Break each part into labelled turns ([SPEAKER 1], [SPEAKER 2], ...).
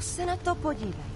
[SPEAKER 1] se na to podívej.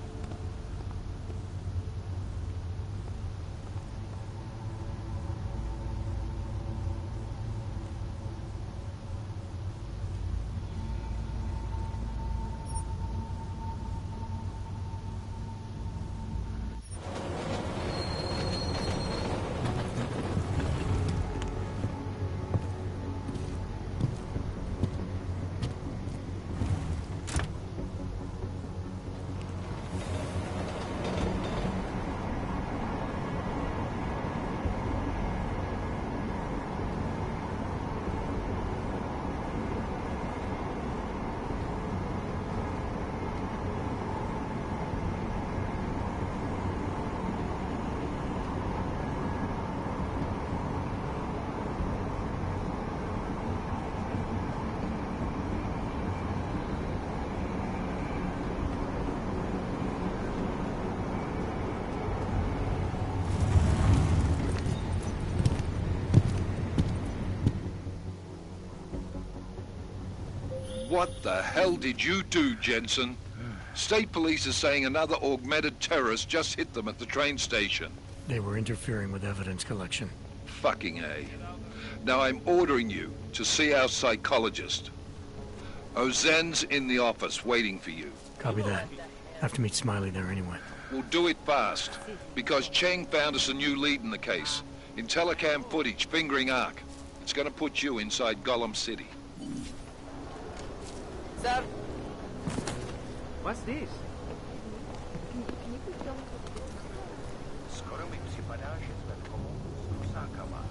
[SPEAKER 2] What the hell did you do, Jensen? State police is saying another augmented terrorist just hit them at the train station.
[SPEAKER 3] They were interfering with evidence collection.
[SPEAKER 2] Fucking A. Now I'm ordering you to see our psychologist. Ozen's in the office waiting for you.
[SPEAKER 3] Copy that. Have to meet Smiley there anyway.
[SPEAKER 2] We'll do it fast, because Cheng found us a new lead in the case. In telecam footage fingering Ark. It's gonna put you inside Gollum City.
[SPEAKER 4] Sir? What's this?
[SPEAKER 5] Skoro mi připadá, že jsme v komu s rusákama.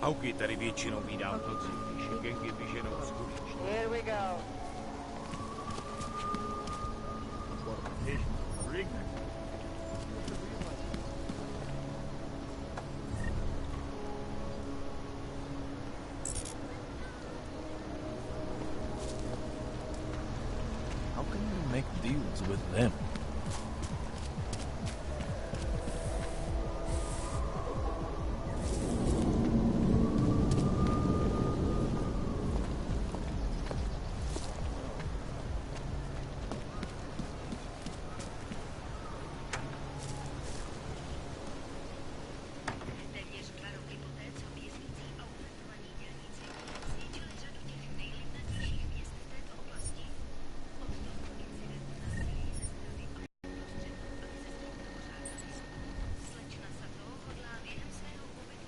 [SPEAKER 5] Auky tady většinou vídám to, když gengy vyženou skutečně.
[SPEAKER 4] Here we go.
[SPEAKER 6] Make deals with them.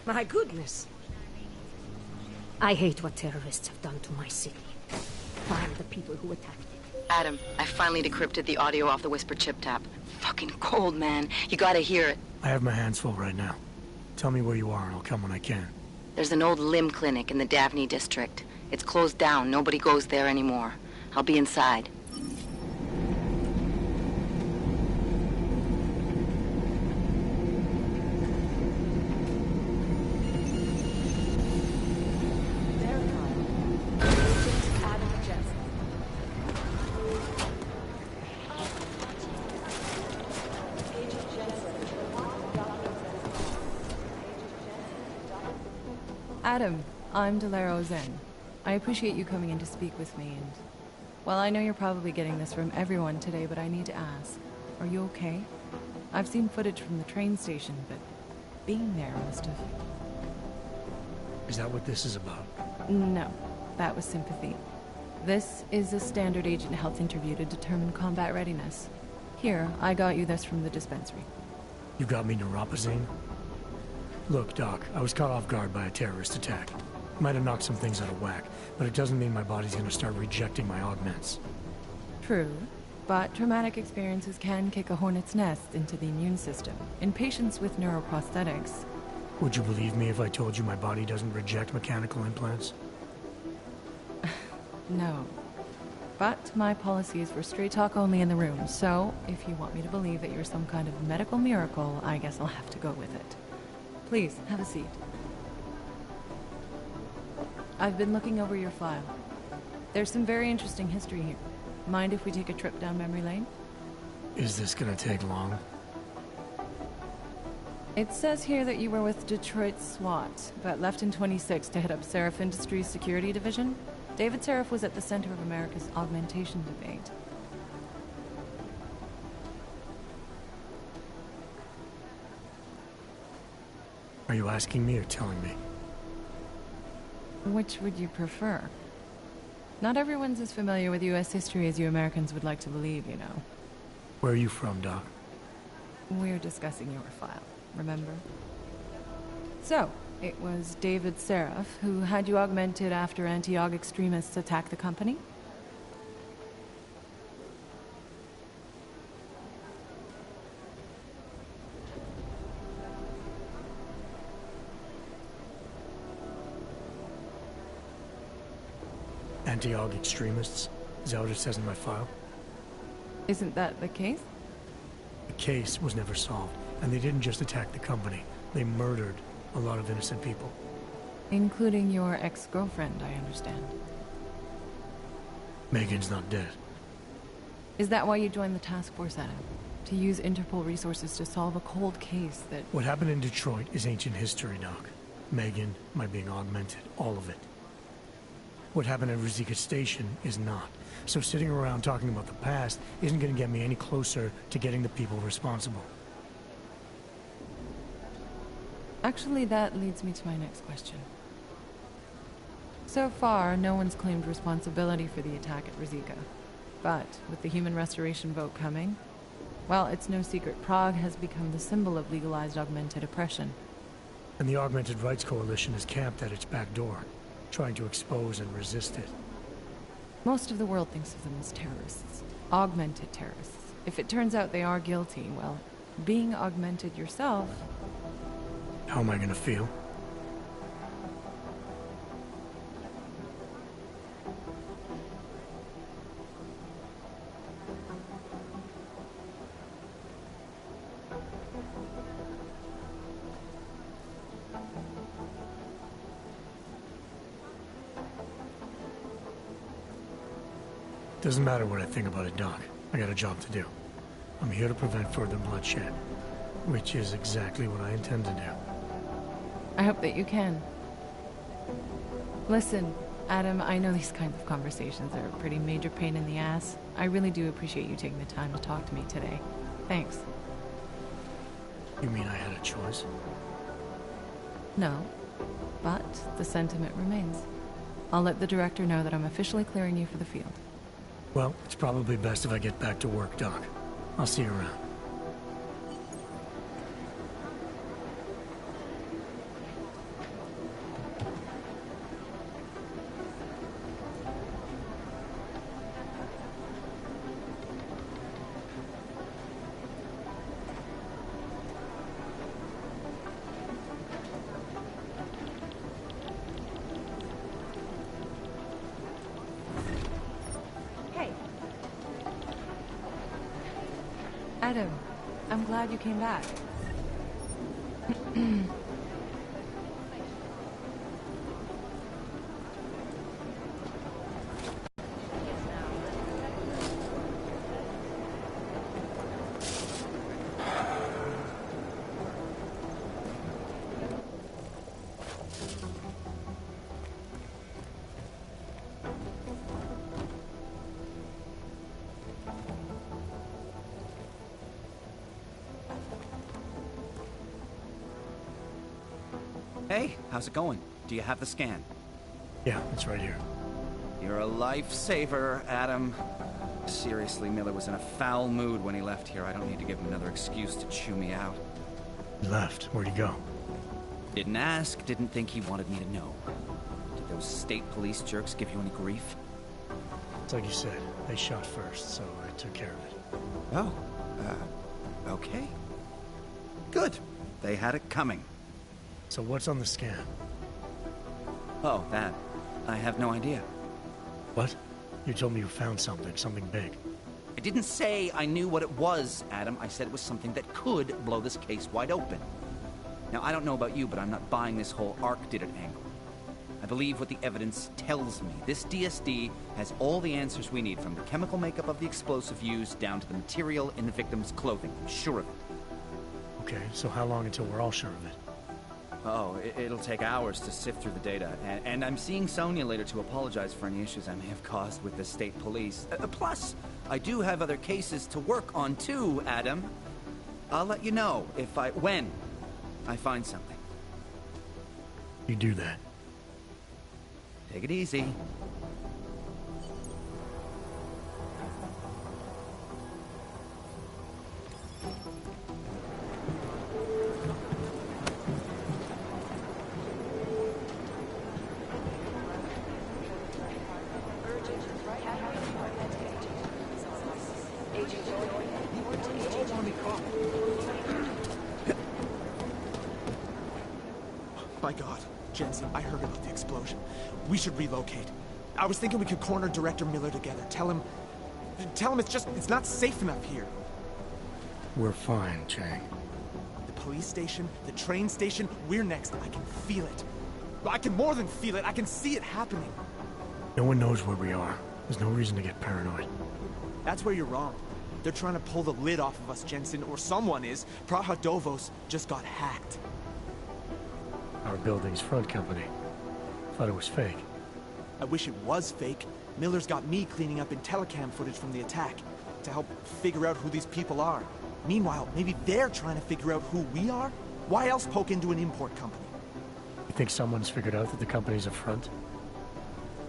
[SPEAKER 1] My goodness. I hate what terrorists have done to my city. Find the people who attacked it.
[SPEAKER 7] Adam, I finally decrypted the audio off the Whisper chip tap. Fucking cold, man. You gotta hear it.
[SPEAKER 3] I have my hands full right now. Tell me where you are and I'll come when I can.
[SPEAKER 7] There's an old limb clinic in the Daphne district. It's closed down. Nobody goes there anymore. I'll be inside.
[SPEAKER 8] Adam, I'm Delaro Zen. I appreciate you coming in to speak with me, and... well, I know you're probably getting this from everyone today, but I need to ask. Are you okay? I've seen footage from the train station, but being there must have...
[SPEAKER 3] Is that what this is about?
[SPEAKER 8] No, that was sympathy. This is a standard agent health interview to determine combat readiness. Here, I got you this from the dispensary.
[SPEAKER 3] You got me neuropazine? Look, Doc, I was caught off guard by a terrorist attack. Might have knocked some things out of whack, but it doesn't mean my body's gonna start rejecting my augments.
[SPEAKER 8] True, but traumatic experiences can kick a hornet's nest into the immune system. In patients with neuroprosthetics...
[SPEAKER 3] Would you believe me if I told you my body doesn't reject mechanical implants?
[SPEAKER 8] No. But my policy is for straight talk only in the room, so if you want me to believe that you're some kind of medical miracle, I guess I'll have to go with it. Please, have a seat. I've been looking over your file. There's some very interesting history here. Mind if we take a trip down memory lane?
[SPEAKER 3] Is this gonna take long?
[SPEAKER 8] It says here that you were with Detroit SWAT, but left in 26 to head up Seraph Industries Security Division. David Seraph was at the center of America's augmentation debate.
[SPEAKER 3] Are you asking me or telling me?
[SPEAKER 8] Which would you prefer? Not everyone's as familiar with U.S. history as you Americans would like to believe, you know.
[SPEAKER 3] Where are you from, Doc?
[SPEAKER 8] We're discussing your file, remember? So, it was David Seraph who had you augmented after anti-Aug extremists attacked the company?
[SPEAKER 3] Anti-Aug extremists? Is that what it says in my file?
[SPEAKER 8] Isn't that the case?
[SPEAKER 3] The case was never solved, and they didn't just attack the company. They murdered a lot of innocent people.
[SPEAKER 8] Including your ex-girlfriend, I understand.
[SPEAKER 3] Megan's not dead.
[SPEAKER 8] Is that why you joined the task force, Adam? To use Interpol resources to solve a cold case that...
[SPEAKER 3] What happened in Detroit is ancient history, Doc. Megan, my being augmented, all of it. What happened at Rosika Station is not. So sitting around talking about the past isn't going to get me any closer to getting the people responsible.
[SPEAKER 8] Actually, that leads me to my next question. So far, no one's claimed responsibility for the attack at Rosika. But with the human restoration vote coming, well, it's no secret Prague has become the symbol of legalized augmented oppression.
[SPEAKER 3] And the Augmented Rights Coalition is camped at its back door, trying to expose and resist it.
[SPEAKER 8] Most of the world thinks of them as terrorists. Augmented terrorists. If it turns out they are guilty, well, being augmented yourself...
[SPEAKER 3] How am I gonna feel? Doesn't matter what I think about it, Doc. I got a job to do. I'm here to prevent further bloodshed, which is exactly what I intend to do.
[SPEAKER 8] I hope that you can. Listen, Adam, I know these kinds of conversations are a pretty major pain in the ass. I really do appreciate you taking the time to talk to me today. Thanks.
[SPEAKER 3] You mean I had a choice?
[SPEAKER 8] No, but the sentiment remains. I'll let the director know that I'm officially clearing you for the field.
[SPEAKER 3] Well, it's probably best if I get back to work, Doc. I'll see you around.
[SPEAKER 8] Adam, I'm glad you came back.
[SPEAKER 9] Hey, how's it going? Do you have the scan?
[SPEAKER 3] Yeah, it's right here.
[SPEAKER 9] You're a lifesaver, Adam. Seriously, Miller was in a foul mood when he left here. I don't need to give him another excuse to chew me out.
[SPEAKER 3] He left. Where'd he go?
[SPEAKER 9] Didn't ask, didn't think he wanted me to know. Did those state police jerks give you any grief?
[SPEAKER 3] It's like you said, they shot first, so I took care of it.
[SPEAKER 9] Oh, okay. Good. They had it coming.
[SPEAKER 3] So what's on the scan?
[SPEAKER 9] Oh, that. I have no idea.
[SPEAKER 3] What? You told me you found something big.
[SPEAKER 9] I didn't say I knew what it was, Adam. I said it was something that could blow this case wide open. Now, I don't know about you, but I'm not buying this whole Ark did it angle. I believe what the evidence tells me. This DSD has all the answers we need, from the chemical makeup of the explosive used down to the material in the victim's clothing. I'm sure of it.
[SPEAKER 3] Okay, so how long until we're all sure of it?
[SPEAKER 9] Oh, it'll take hours to sift through the data, and I'm seeing Sonia later to apologize for any issues I may have caused with the state police. Plus, I do have other cases to work on too, Adam. I'll let you know when I find something.
[SPEAKER 3] You do that.
[SPEAKER 9] Take it easy.
[SPEAKER 10] My God, Jensen, I heard about the explosion. We should relocate. I was thinking we could corner Director Miller together. Tell him it's not safe enough here.
[SPEAKER 3] We're fine, Chang.
[SPEAKER 10] The police station, the train station, we're next. I can feel it. I can more than feel it. I can see it happening.
[SPEAKER 3] No one knows where we are. There's no reason to get paranoid.
[SPEAKER 10] That's where you're wrong. They're trying to pull the lid off of us, Jensen, or someone is. Praha-Dovos just got hacked.
[SPEAKER 3] Our building's front company. Thought it was fake.
[SPEAKER 10] I wish it was fake. Miller's got me cleaning up IntelliCam footage from the attack to help figure out who these people are. Meanwhile, maybe they're trying to figure out who we are? Why else poke into an import company?
[SPEAKER 3] You think someone's figured out that the company's a front?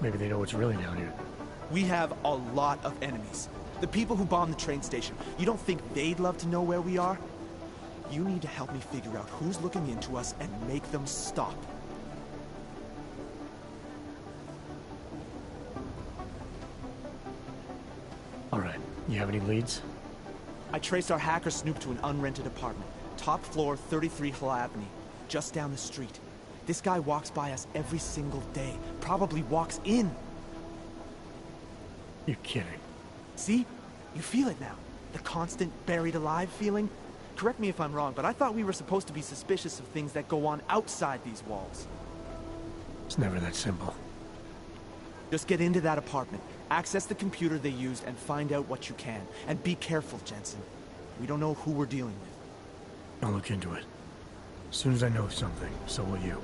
[SPEAKER 3] Maybe they know what's really down here.
[SPEAKER 10] We have a lot of enemies. The people who bombed the train station. You don't think they'd love to know where we are? You need to help me figure out who's looking into us and make them stop.
[SPEAKER 3] All right. You have any leads?
[SPEAKER 10] I traced our hacker snoop to an unrented apartment. Top floor, 33 Hlabny. Just down the street. This guy walks by us every single day. Probably walks in.
[SPEAKER 3] You're kidding.
[SPEAKER 10] See? You feel it now. The constant buried alive feeling. Correct me if I'm wrong, but I thought we were supposed to be suspicious of things that go on outside these walls.
[SPEAKER 3] It's never that simple.
[SPEAKER 10] Just get into that apartment, access the computer they used, and find out what you can. And be careful, Jensen. We don't know who we're dealing with.
[SPEAKER 3] I'll look into it. As soon as I know something, so will you.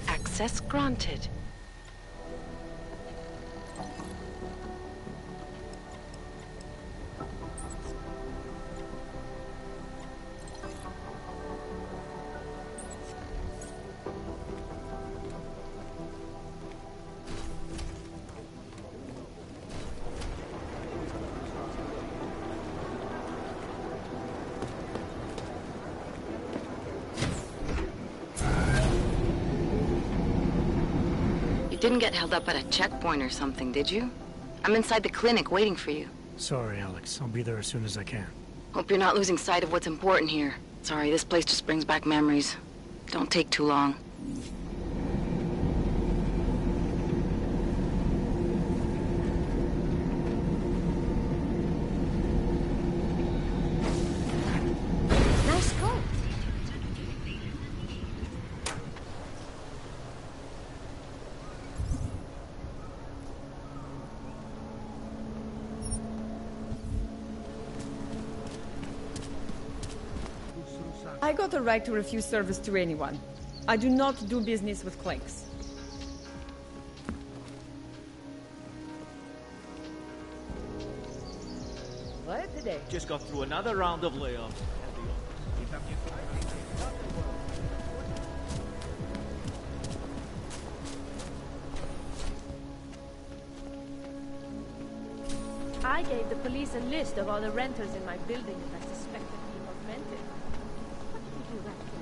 [SPEAKER 7] Access granted. Didn't get held up at a checkpoint or something, did you? I'm inside the clinic waiting for you.
[SPEAKER 3] Sorry, Alex. I'll be there as soon as I can.
[SPEAKER 7] Hope you're not losing sight of what's important here. Sorry, this place just brings back memories. Don't take too long.
[SPEAKER 1] Nice coat.
[SPEAKER 11] I got a right to refuse service to anyone. I do not do business with clanks.
[SPEAKER 4] Glad today.
[SPEAKER 5] Just got through another round of layoffs.
[SPEAKER 12] I gave the police a list of all the renters in my building that I suspected being augmented. What did you do that for?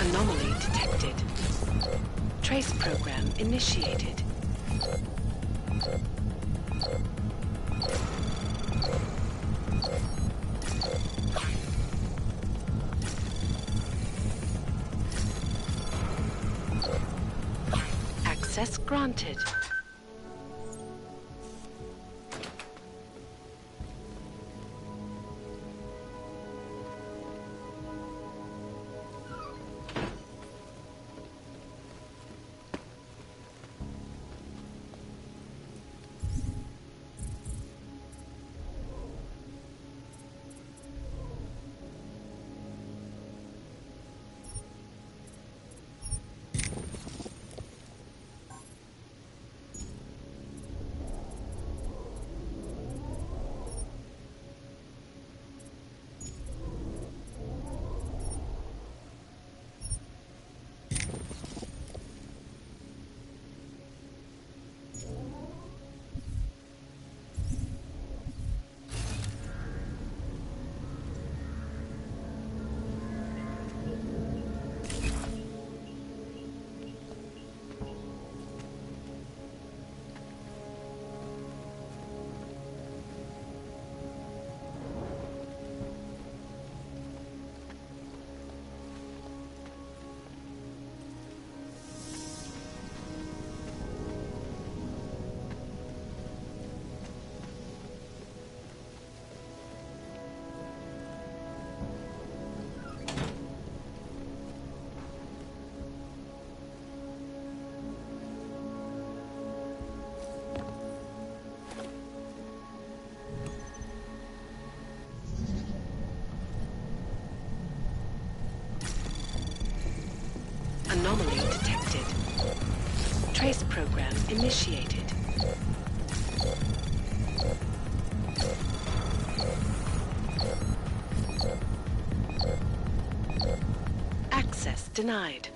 [SPEAKER 7] Anomaly detected. Trace program initiated. Access granted. Anomaly detected. Trace program initiated. Access denied.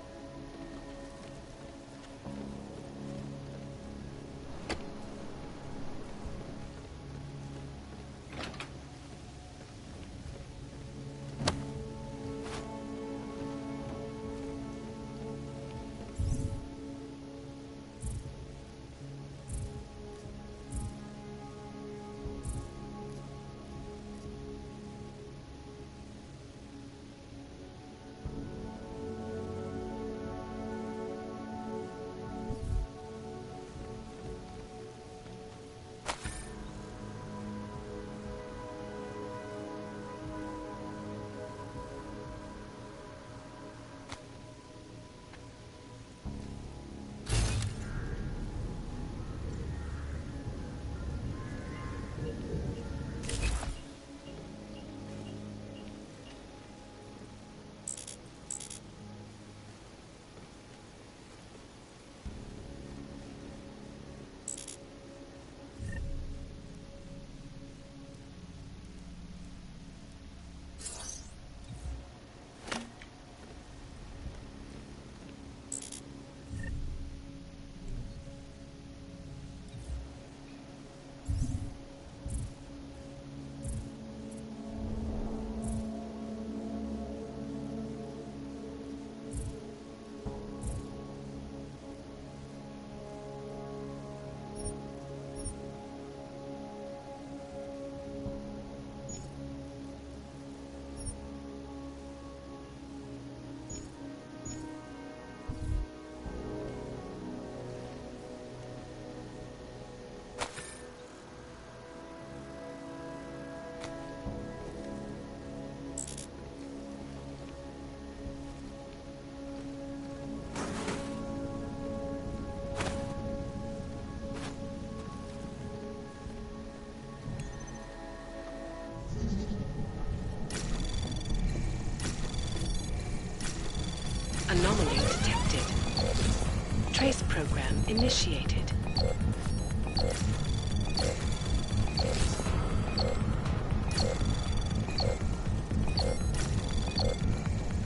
[SPEAKER 13] Trace program initiated.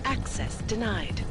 [SPEAKER 13] Access denied.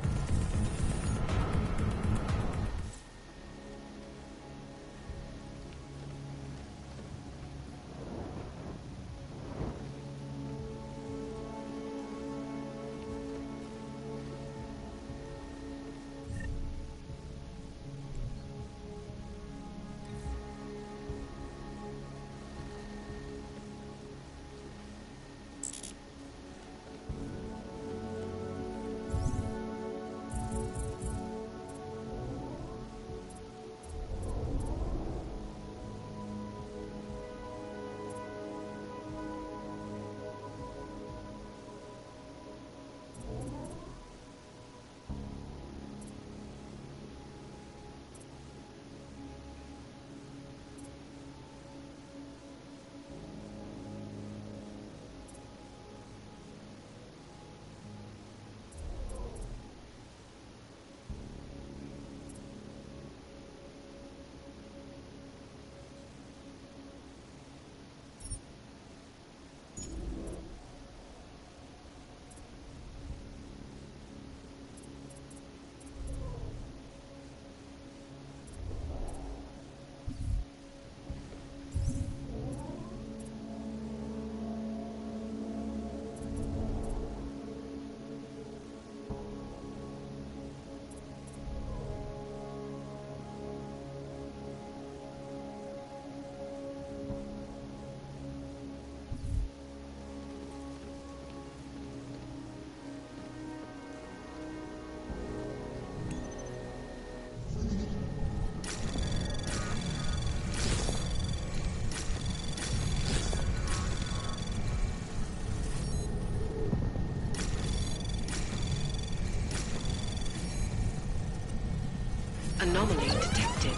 [SPEAKER 13] Anomaly detected.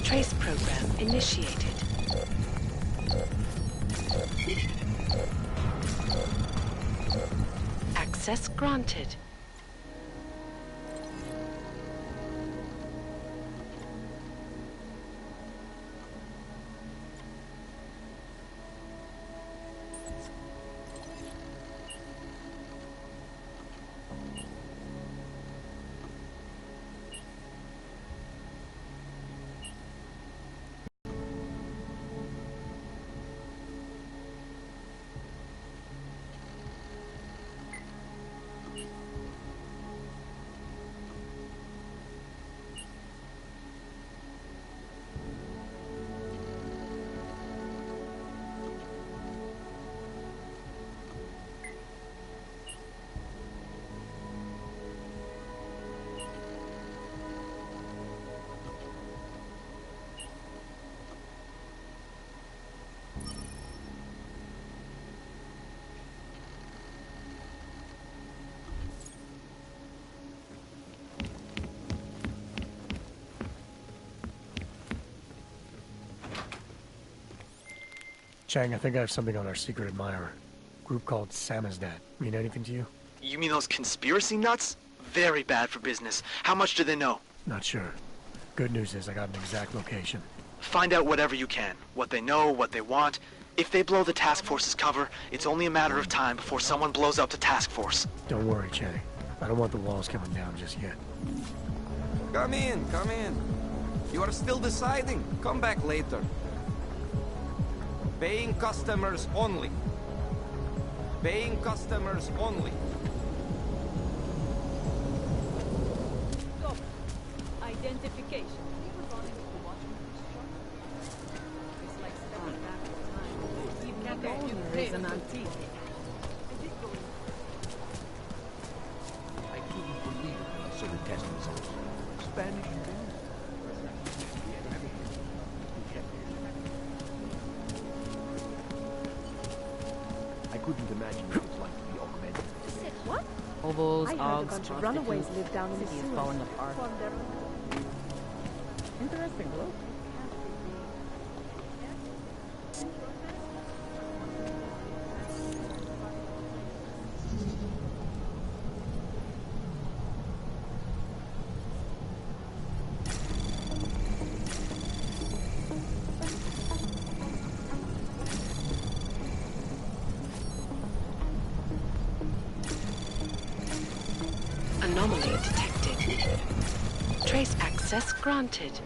[SPEAKER 13] Trace program initiated. Access granted.
[SPEAKER 3] Chang, I think I have something on our secret admirer. Group called Samizdat. Mean anything to you?
[SPEAKER 14] You mean those conspiracy nuts? Very bad for business. How much do they know?
[SPEAKER 3] Not sure. Good news is I got an exact location.
[SPEAKER 14] Find out whatever you can. What they know, what they want. If they blow the task force's cover, it's only a matter of time before someone blows up the task force.
[SPEAKER 3] Don't worry, Chang. I don't want the walls coming down just yet.
[SPEAKER 15] Come in, come in. You are still deciding. Come back later. Paying customers only. Paying customers only.
[SPEAKER 11] Stop. Identification. The owner is an antique.
[SPEAKER 5] I couldn't believe it when I saw the test results. Spanish again? I couldn't imagine what it was like to be augmented.
[SPEAKER 12] What?
[SPEAKER 16] Hobos,
[SPEAKER 12] I heard a
[SPEAKER 16] Augs,
[SPEAKER 12] bunch of runaways
[SPEAKER 16] prostitutes.
[SPEAKER 12] live down in the
[SPEAKER 16] City is
[SPEAKER 12] sewers.
[SPEAKER 16] falling apart.
[SPEAKER 11] Interesting, look.
[SPEAKER 13] Trace access granted.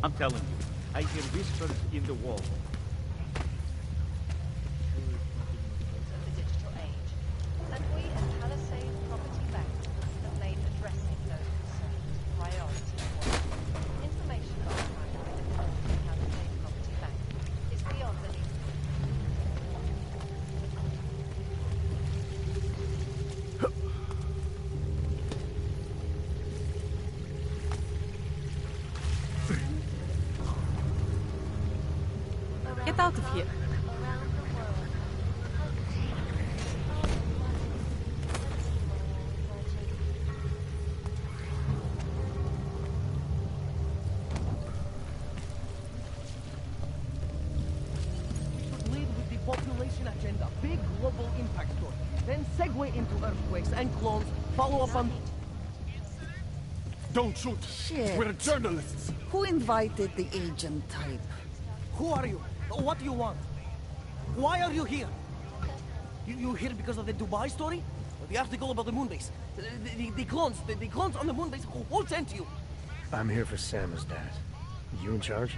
[SPEAKER 5] I'm telling you, I hear whispers in the wall.
[SPEAKER 16] The digital age, and we at Palisade Property Bank have made addressing those concerns priority one. Information archived by the current Palisade Property Bank is beyond belief.
[SPEAKER 8] Get out of here.
[SPEAKER 4] Lead with the population agenda. Big global impact story. Then segue into earthquakes and clones. Follow up on...
[SPEAKER 17] Don't shoot!
[SPEAKER 18] Shit.
[SPEAKER 17] We're journalists!
[SPEAKER 18] Who invited the agent type?
[SPEAKER 4] Who are you? What do you want? Why are you here? You here because of the Dubai story? The article about the moon base? The clones on the moon base? Who sent you?
[SPEAKER 3] I'm here for Sam's dad. You in charge?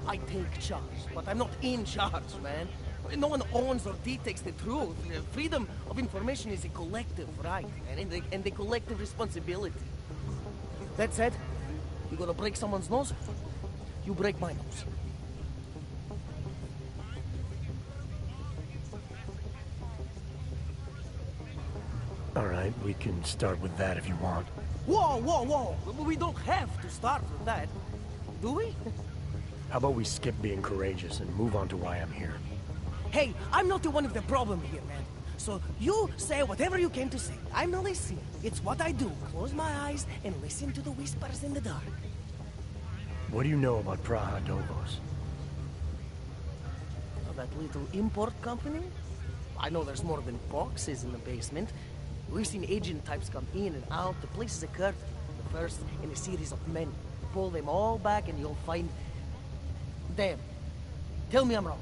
[SPEAKER 4] I take charge, but I'm not in charge, man. No one owns or dictates the truth. Freedom of information is a collective right, and a collective responsibility. That said, you gonna break someone's nose? You break my nose.
[SPEAKER 3] All right, we can start with that if you want.
[SPEAKER 4] Whoa, whoa, whoa! We don't have to start with that, do we?
[SPEAKER 3] How about we skip being courageous and move on to why I'm here?
[SPEAKER 4] Hey, I'm not the one with the problem here, man. So you say whatever you came to say. I'm not listening. It's what I do. Close my eyes and listen to the whispers in the dark.
[SPEAKER 3] What do you know about Praha Dovos?
[SPEAKER 4] Oh, that little import company? I know there's more than boxes in the basement. We've seen agent types come in and out. The place is a curtain. The first in a series of men. Pull them all back and you'll find... them. Tell me I'm wrong.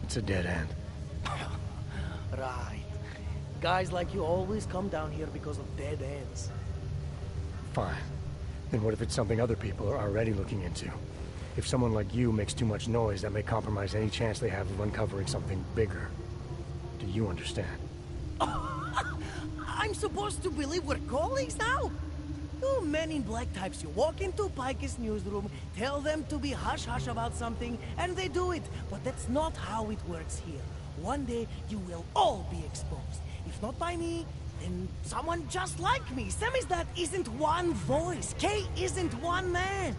[SPEAKER 3] It's a dead end.
[SPEAKER 4] Right. Guys like you always come down here because of dead ends.
[SPEAKER 3] Fine. Then what if it's something other people are already looking into? If someone like you makes too much noise, that may compromise any chance they have of uncovering something bigger. Do you understand?
[SPEAKER 4] I'm supposed to believe we're colleagues now? You men in black types, you walk into Pike's newsroom, tell them to be hush-hush about something, and they do it. But that's not how it works here. One day, you will all be exposed. If not by me, then someone just like me. Samizdat isn't one voice. K isn't one man.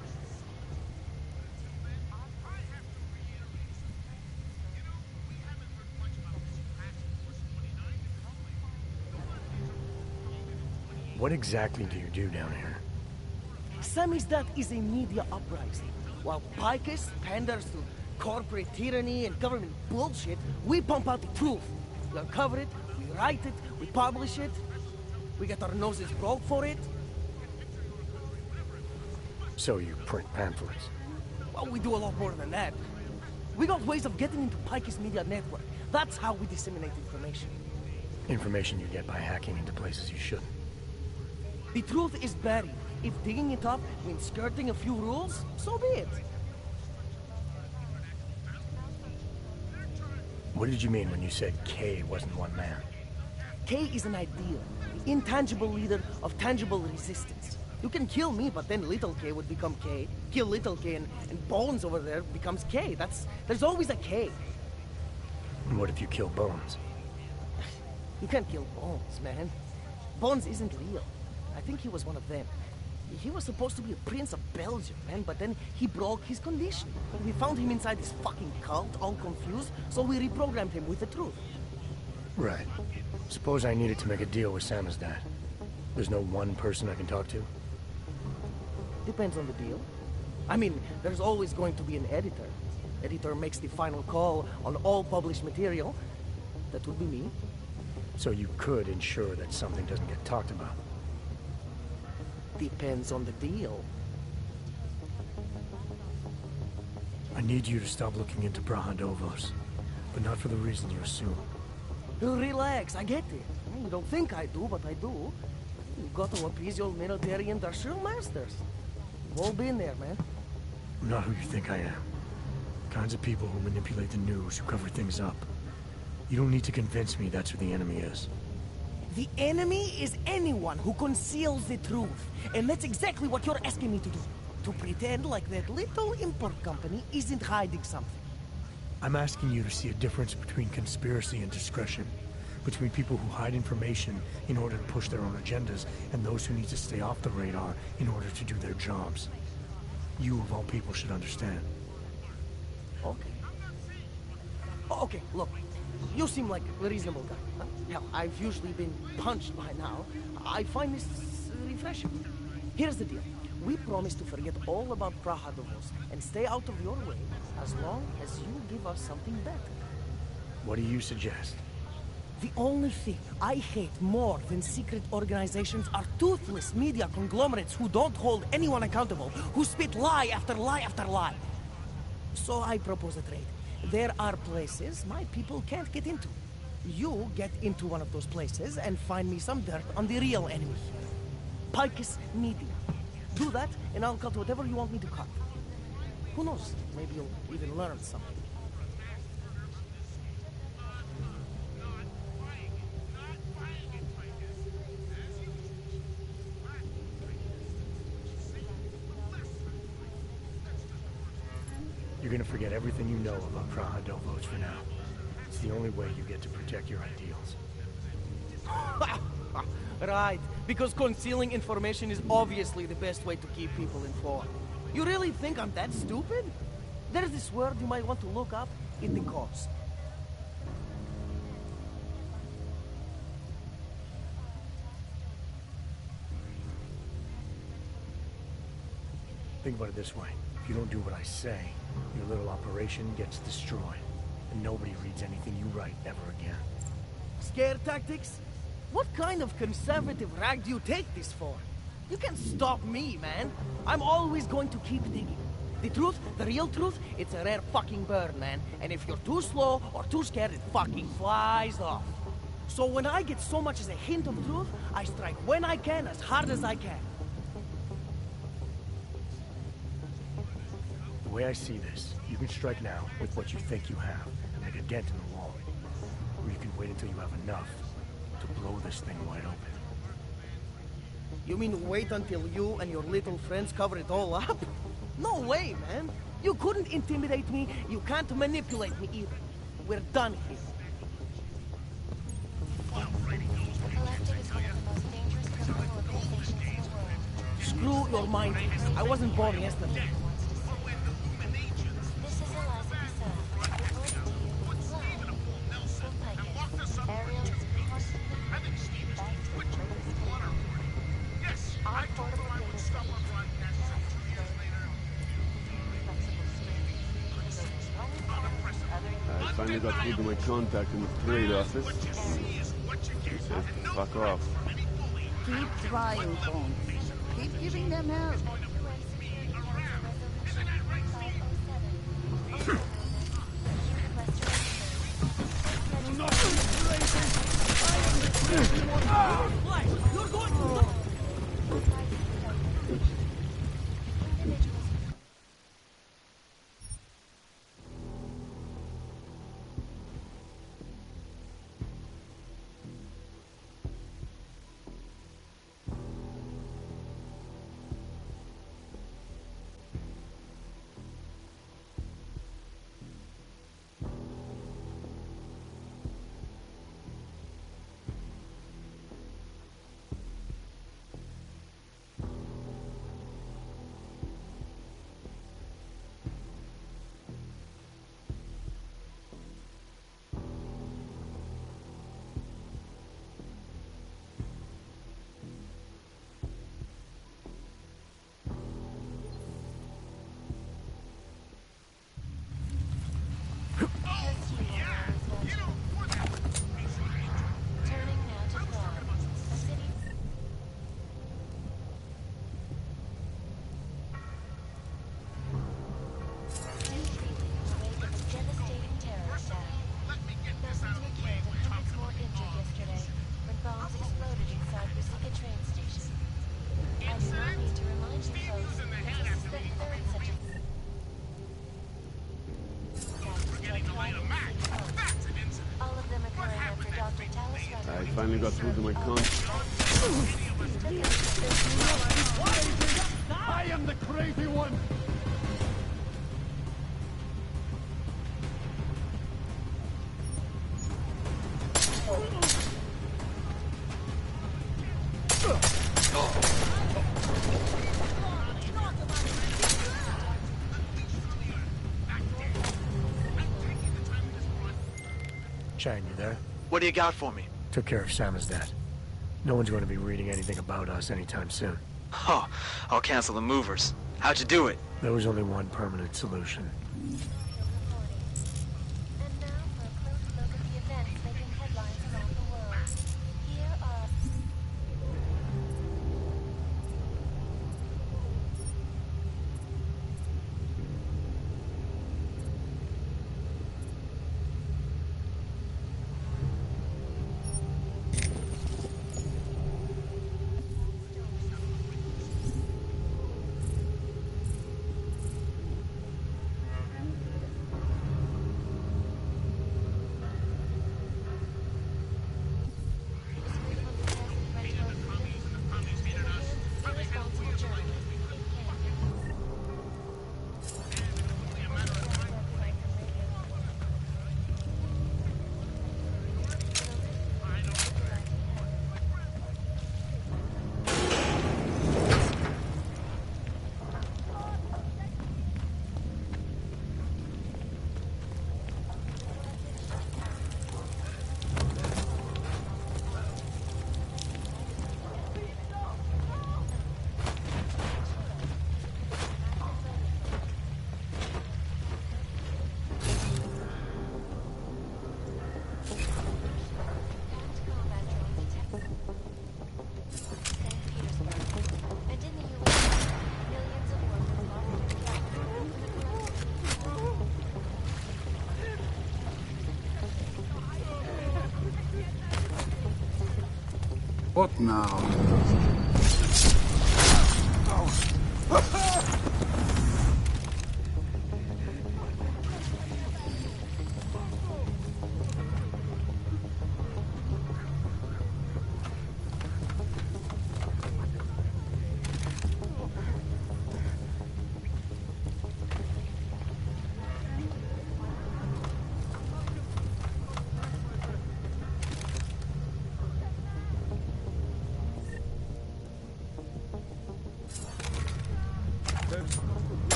[SPEAKER 3] What exactly do you do down here?
[SPEAKER 4] Samizdat is a media uprising. While Picus panders to corporate tyranny and government bullshit, we pump out the truth. We uncover it, we write it, we publish it. We get our noses broke for it.
[SPEAKER 3] So you print pamphlets?
[SPEAKER 4] Well, we do a lot more than that. We got ways of getting into Picus media network. That's how we disseminate information.
[SPEAKER 3] Information you get by hacking into places you shouldn't.
[SPEAKER 4] The truth is buried. If digging it up means skirting a few rules, so be it.
[SPEAKER 3] What did you mean when you said K wasn't one man?
[SPEAKER 4] K is an ideal, the intangible leader of tangible resistance. You can kill me, but then little K would become K. Kill little K and Bones over there becomes K. There's always a K.
[SPEAKER 3] And what if you kill Bones?
[SPEAKER 4] You can't kill Bones, man. Bones isn't real. I think he was one of them. He was supposed to be a prince of Belgium, man, but then he broke his condition. We found him inside this fucking cult, all confused, so we reprogrammed him with the truth.
[SPEAKER 3] Right. Suppose I needed to make a deal with Sam's dad. There's no one person I can talk to?
[SPEAKER 4] Depends on the deal. I mean, there's always going to be an editor. Editor makes the final call on all published material. That would be me.
[SPEAKER 3] So you could ensure that something doesn't get talked about?
[SPEAKER 4] Depends on the deal.
[SPEAKER 3] I need you to stop looking into Brahadovos, but not for the reason you assume.
[SPEAKER 4] Relax, I get it. You don't think I do, but I do. You've got to appease your military industrial masters. We've all been there, man.
[SPEAKER 3] I'm not who you think I am. The kinds of people who manipulate the news, who cover things up. You don't need to convince me that's who the enemy is.
[SPEAKER 4] The enemy is anyone who conceals the truth. And that's exactly what you're asking me to do. To pretend like that little import company isn't hiding something.
[SPEAKER 3] I'm asking you to see a difference between conspiracy and discretion. Between people who hide information in order to push their own agendas, and those who need to stay off the radar in order to do their jobs. You, of all people, should understand.
[SPEAKER 4] Okay. Okay, look. You seem like a reasonable guy. Huh? Hell, I've usually been punched by now. I find this refreshing. Here's the deal. We promise to forget all about Brahadovos and stay out of your way as long as you give us something better.
[SPEAKER 3] What do you suggest?
[SPEAKER 4] The only thing I hate more than secret organizations are toothless media conglomerates who don't hold anyone accountable, who spit lie after lie after lie. So I propose a trade. There are places my people can't get into. You get into one of those places and find me some dirt on the real enemy here. Picus Media. Do that, and I'll cut whatever you want me to cut. Who knows? Maybe you'll even learn something.
[SPEAKER 3] You're gonna forget everything you know about Brahadovos for now. It's the only way you get to protect your ideals.
[SPEAKER 4] Right, because concealing information is obviously the best way to keep people informed. You really think I'm that stupid? There's this word you might want to look up in the course.
[SPEAKER 3] Think about it this way. If you don't do what I say, your little operation gets destroyed. And nobody reads anything you write ever again.
[SPEAKER 4] Scare tactics? What kind of conservative rag do you take this for? You can't stop me, man. I'm always going to keep digging. The truth, the real truth, it's a rare fucking bird, man. And if you're too slow or too scared, it fucking flies off. So when I get so much as a hint of truth, I strike when I can, as hard as I can.
[SPEAKER 3] The way I see this, you can strike now with what you think you have and make a dent in the wall. Or you can wait until you have enough to blow this thing wide open.
[SPEAKER 4] You mean wait until you and your little friends cover it all up? No way, man. You couldn't intimidate me. You can't manipulate me either. We're done here. Screw your mind. I wasn't born yesterday.
[SPEAKER 17] I finally got through to my contact in the trade office. He says to fuck off.
[SPEAKER 18] Keep trying, Bones. Keep giving them help.
[SPEAKER 17] finally got through to my contact.
[SPEAKER 19] I am the crazy one!
[SPEAKER 3] Chang, you there?
[SPEAKER 14] What do you got for me?
[SPEAKER 3] Took care of Sam's dad. No one's going to be reading anything about us anytime soon.
[SPEAKER 14] Oh, I'll cancel the movers. How'd you do it?
[SPEAKER 3] There was only one permanent solution.
[SPEAKER 19] What now?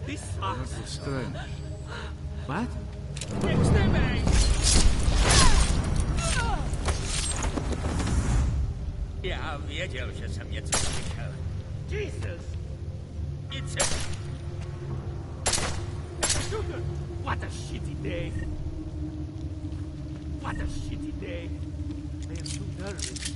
[SPEAKER 19] This is strange. What?
[SPEAKER 5] Ja wiedział, że ze mnie coś słyszał. Jesus! It's a... Sugar! What a shitty day! What a shitty day! I am too nervous.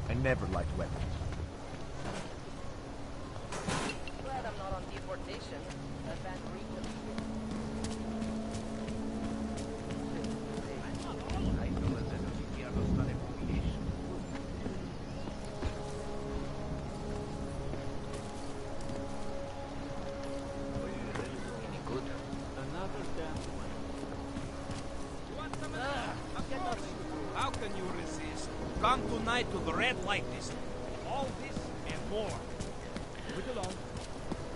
[SPEAKER 10] I never liked weapons.
[SPEAKER 16] Glad I'm not on deportation.
[SPEAKER 5] Come tonight to the red light district. All this and more. Move it along.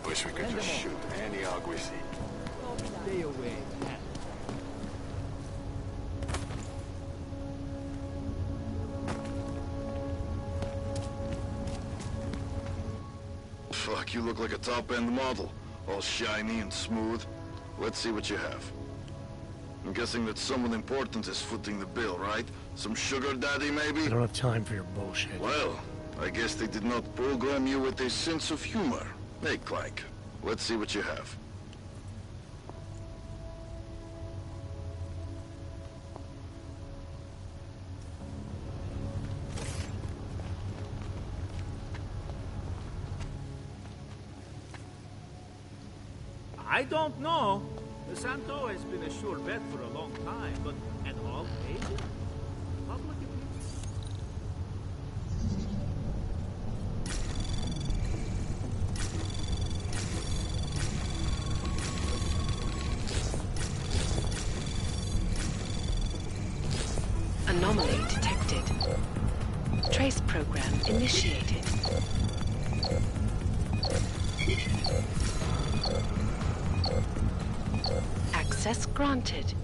[SPEAKER 20] Wish we could just shoot any hog we see.
[SPEAKER 5] Stay away, man.
[SPEAKER 20] Fuck, you look like a top-end model. All shiny and smooth. Let's see what you have. I'm guessing that someone important is footing the bill, right? Some sugar daddy, maybe?
[SPEAKER 3] I don't have time for your bullshit.
[SPEAKER 20] Well, I guess they did not program you with a sense of humor. Hey, Clank, let's see what you have.
[SPEAKER 5] I don't know. Santo has been a sure bet for a long time, but an all agent? Public opinion?
[SPEAKER 13] Anomaly detected. Trace program initiated. Access granted.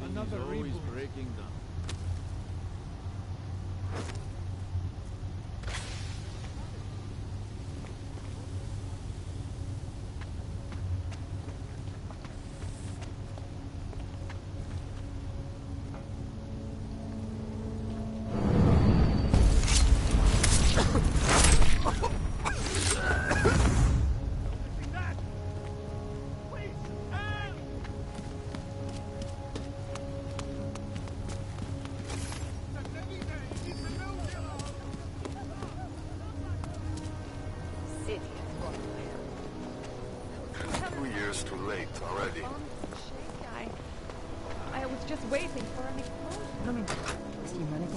[SPEAKER 19] Another always breaking down.
[SPEAKER 20] Too late already.
[SPEAKER 11] I was just waiting for an explosion. I mean,
[SPEAKER 8] humanity